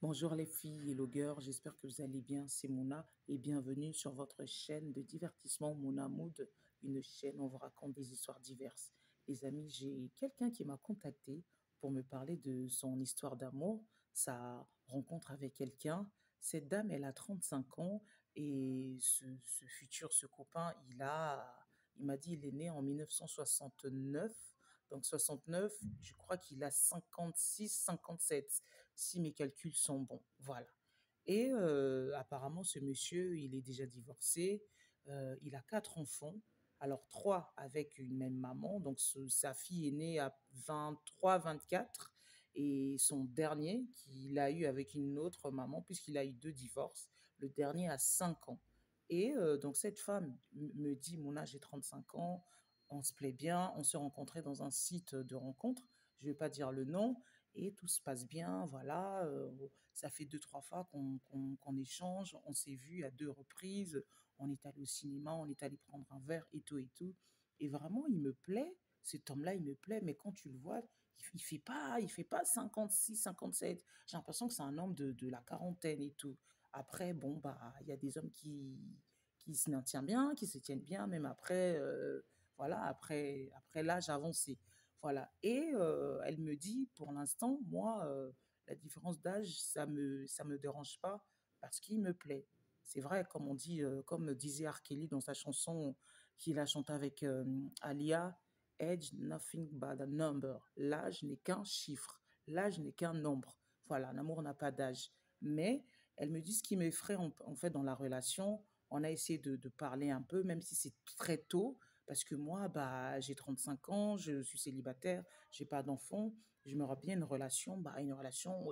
Bonjour les filles et logueurs, j'espère que vous allez bien, c'est Mouna et bienvenue sur votre chaîne de divertissement Mouna Mood, une chaîne où on vous raconte des histoires diverses. Les amis, j'ai quelqu'un qui m'a contacté pour me parler de son histoire d'amour, sa rencontre avec quelqu'un. Cette dame, elle a 35 ans et ce copain, il m'a dit, il est né en 1969. Donc 69, je crois qu'il a 56, 57 si mes calculs sont bons. Voilà. Et apparemment, ce monsieur, il est déjà divorcé. Il a 4 enfants. Alors, trois avec une même maman. Donc, sa fille est née à 23, 24. Et son dernier, qu'il a eu avec une autre maman, puisqu'il a eu deux divorces, le dernier a 5 ans. Et donc, cette femme me dit, mon âge est 35 ans, on se plaît bien, on se rencontrait dans un site de rencontre. Je ne vais pas dire le nom, et tout se passe bien, voilà. Ça fait deux, trois fois qu'on échange, on s'est vu à deux reprises, on est allé au cinéma, on est allé prendre un verre et tout et tout. Et vraiment, il me plaît, cet homme-là, il me plaît, mais quand tu le vois, il fait pas 56, 57. J'ai l'impression que c'est un homme de la quarantaine et tout. Après, bon, bah, il y a des hommes qui se maintiennent bien, qui se tiennent bien, même après, voilà, après l'âge avancé. Voilà. Et elle me dit, pour l'instant, moi, la différence d'âge, ça me dérange pas parce qu'il me plaît. C'est vrai, comme on dit, comme disait R. Kelly dans sa chanson qu'il a chantée avec Alia, Age nothing but a number. L'âge n'est qu'un chiffre. L'âge n'est qu'un nombre. Voilà, l'amour n'a pas d'âge. Mais elle me dit ce qui m'effraie en fait dans la relation. On a essayé de parler un peu, même si c'est très tôt, parce que moi, bah, j'ai 35 ans, je suis célibataire, j'ai pas d'enfant, j'aimerais bien une relation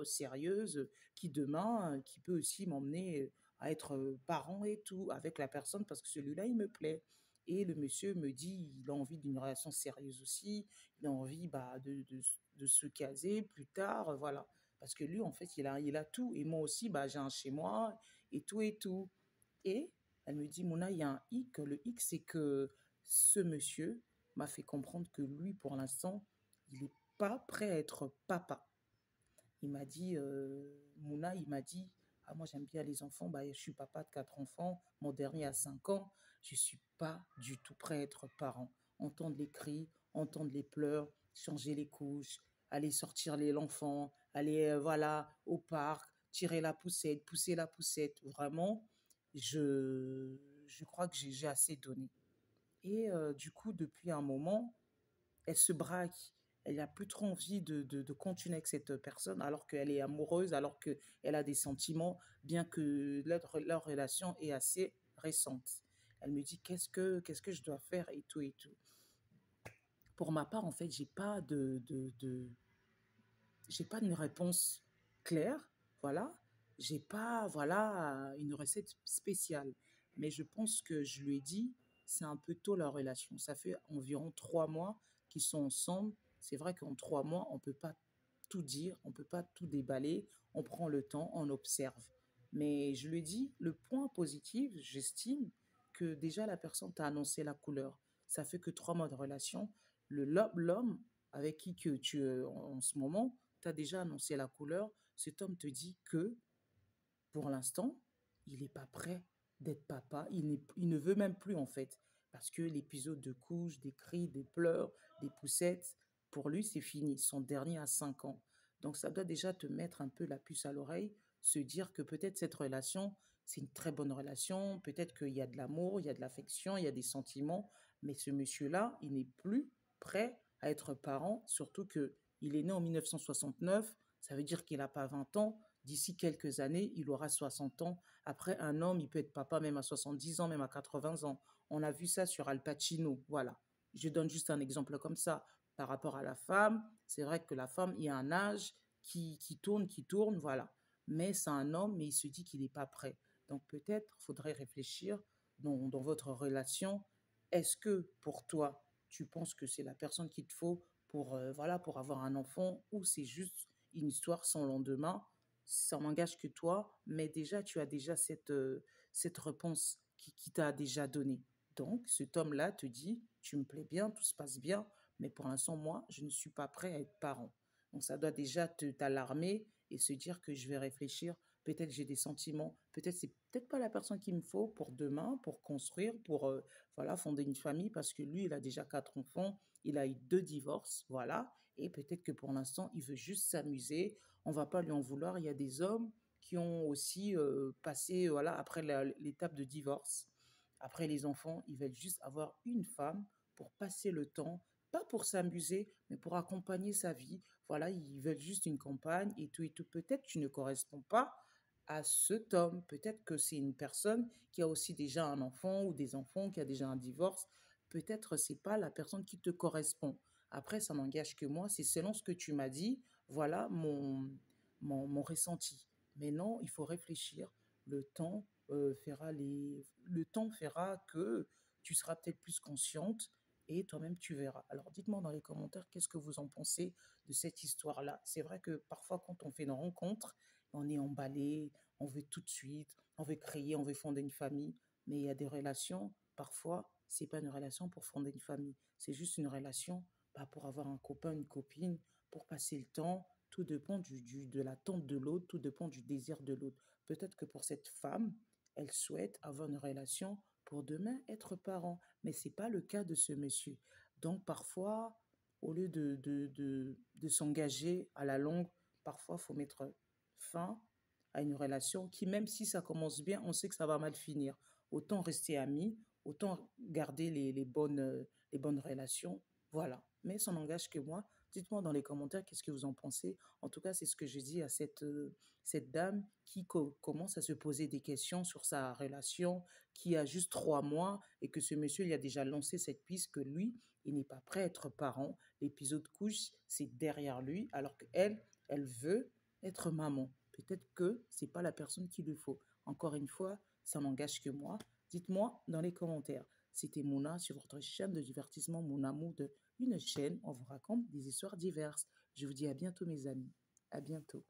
sérieuse qui demain, qui peut aussi m'emmener à être parent et tout avec la personne parce que celui-là, il me plaît. Et le monsieur me dit, il a envie d'une relation sérieuse aussi, il a envie bah, de se caser plus tard, voilà. Parce que lui, en fait, il a tout. Et moi aussi, bah, j'ai un chez moi et tout et tout. Et elle me dit, Mona, il y a un hic. Le hic, c'est que ce monsieur m'a fait comprendre que lui, pour l'instant, il n'est pas prêt à être papa. Il m'a dit, Mouna, il m'a dit, ah, moi j'aime bien les enfants, bah, je suis papa de 4 enfants, mon dernier a 5 ans, je ne suis pas du tout prêt à être parent. Entendre les cris, entendre les pleurs, changer les couches, aller sortir l'enfant, aller voilà, au parc, tirer la poussette, pousser la poussette, vraiment, je crois que j'ai assez donné. Et du coup, depuis un moment, elle se braque. Elle n'a plus trop envie de continuer avec cette personne alors qu'elle est amoureuse, alors qu'elle a des sentiments, bien que leur relation est assez récente. Elle me dit qu'est-ce que je dois faire et tout et tout. Pour ma part, en fait, j'ai pas une réponse claire, voilà. J'ai pas, voilà, une recette spéciale. Mais je pense que je lui ai dit, c'est un peu tôt leur relation. Ça fait environ 3 mois qu'ils sont ensemble. C'est vrai qu'en 3 mois, on peut pas tout dire, on peut pas tout déballer. On prend le temps, on observe. Mais je lui ai dit, le point positif, j'estime que déjà la personne t'a annoncé la couleur. Ça fait que 3 mois de relation. L'homme avec qui que tu es en ce moment, tu as déjà annoncé la couleur. Cet homme te dit que, pour l'instant, il n'est pas prêt d'être papa. Il ne veut même plus, en fait. Parce que l'épisode de couches, des cris, des pleurs, des poussettes, pour lui, c'est fini. Son dernier a 5 ans. Donc, ça doit déjà te mettre un peu la puce à l'oreille, se dire que peut-être cette relation, c'est une très bonne relation. Peut-être qu'il y a de l'amour, il y a de l'affection, il y a des sentiments. Mais ce monsieur-là, il n'est plus prêt à être parent, surtout que il est né en 1969. Ça veut dire qu'il n'a pas 20 ans. D'ici quelques années, il aura 60 ans. Après, un homme, il peut être papa même à 70 ans, même à 80 ans. On a vu ça sur Al Pacino. Voilà. Je donne juste un exemple comme ça. Par rapport à la femme, c'est vrai que la femme, il y a un âge qui tourne, voilà. Mais c'est un homme, mais il se dit qu'il n'est pas prêt. Donc peut-être faudrait réfléchir dans votre relation. Est-ce que pour toi, tu penses que c'est la personne qu'il te faut pour, voilà, pour avoir un enfant ou c'est juste une histoire sans lendemain, ça n'engage que toi, mais déjà, tu as déjà cette réponse qui t'a déjà donnée. Donc, cet homme-là te dit, tu me plais bien, tout se passe bien, mais pour l'instant, moi, je ne suis pas prêt à être parent. Donc, ça doit déjà t'alarmer et se dire que je vais réfléchir. Peut-être j'ai des sentiments, peut-être c'est peut-être pas la personne qu'il me faut pour demain, pour construire, pour voilà, fonder une famille, parce que lui, il a déjà 4 enfants, il a eu 2 divorces, voilà, et peut-être que pour l'instant, il veut juste s'amuser. On va pas lui en vouloir. Il y a des hommes qui ont aussi passé, voilà, après l'étape de divorce, après les enfants, ils veulent juste avoir une femme pour passer le temps, pas pour s'amuser, mais pour accompagner sa vie. Voilà, ils veulent juste une compagne et tout et tout. Peut-être que tu ne corresponds pas à cet homme. Peut-être que c'est une personne qui a aussi déjà un enfant ou des enfants, qui a déjà un divorce. Peut-être c'est pas la personne qui te correspond. Après, ça n'engage que moi. C'est selon ce que tu m'as dit. Voilà mon ressenti. Mais non, il faut réfléchir. Le temps le temps fera que tu seras peut-être plus consciente et toi-même tu verras. Alors dites-moi dans les commentaires qu'est-ce que vous en pensez de cette histoire-là. C'est vrai que parfois quand on fait une rencontre, on est emballé, on veut tout de suite, on veut créer, on veut fonder une famille, mais il y a des relations, parfois, c'est pas une relation pour fonder une famille, c'est juste une relation pour avoir un copain, une copine, pour passer le temps. Tout dépend de l'attente de l'autre, tout dépend du désir de l'autre. Peut-être que pour cette femme, elle souhaite avoir une relation pour demain être parent, mais ce n'est pas le cas de ce monsieur. Donc parfois, au lieu de s'engager à la longue, parfois il faut mettre fin à une relation qui, même si ça commence bien, on sait que ça va mal finir. Autant rester amis, autant garder les bonnes relations. Voilà. Mais ça n'engage que moi. Dites-moi dans les commentaires qu'est-ce que vous en pensez. En tout cas, c'est ce que je dis à cette dame qui commence à se poser des questions sur sa relation, qui a juste 3 mois et que ce monsieur, il a déjà lancé cette piste que lui, il n'est pas prêt à être parent. L'épisode couche, c'est derrière lui, alors qu'elle, elle veut être maman. Peut-être que c'est pas la personne qu'il lui faut. Encore une fois, ça n'engage que moi. Dites-moi dans les commentaires. C'était Mouna sur votre chaîne de divertissement Mouna Mood, une chaîne où on vous raconte des histoires diverses. Je vous dis à bientôt mes amis. À bientôt.